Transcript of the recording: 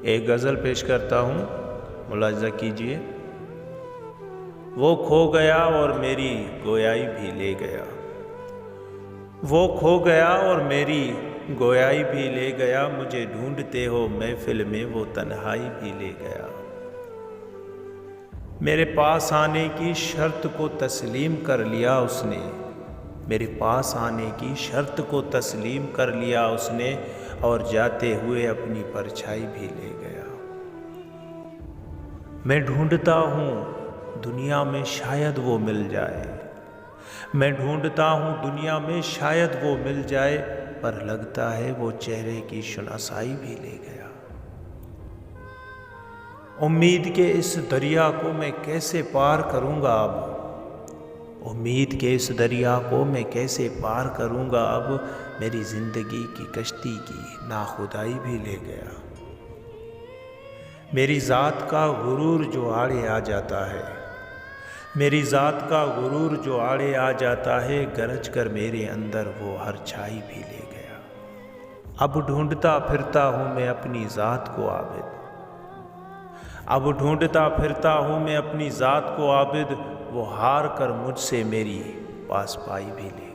ایک غزل پیش کرتا ہوں، ملاحظہ کیجیے۔ وہ کھو گیا اور میری گویائی بھی لے گیا، وہ کھو گیا اور میری گویائی بھی لے گیا، مجھے ڈھونڈتے ہو محفل میں وہ تنہائی بھی لے گیا۔ میرے پاس آنے کی شرط کو تسلیم کر لیا اس نے، میرے پاس آنے کی شرط کو تسلیم کر لیا اس نے، اور جاتے ہوئے اپنی پرچھائی بھی لے گیا۔ میں ڈھونڈتا ہوں دنیا میں شاید وہ مل جائے، میں ڈھونڈتا ہوں دنیا میں شاید وہ مل جائے، پر لگتا ہے وہ چہرے کی شناسائی بھی لے گیا۔ امید کے اس دریا کو میں کیسے پار کروں گا اب، امید کے اس دریا کو میں کیسے پار کروں گا اب، میری زندگی کی کشتی کی ناخدائی بھی لے گیا۔ میری ذات کا غرور جو آڑے آ جاتا ہے، میری ذات کا غرور جو آڑے آ جاتا ہے، گرج کر میرے اندر وہ ہر چھائی بھی لے گیا۔ اب ڈھونڈتا پھرتا ہوں میں اپنی ذات کو عابد، اب ڈھونڈتا پھرتا ہوں میں اپنی ذات کو عابد، وہ ہار کر مجھ سے میری پاس پائی بھی لے گیا۔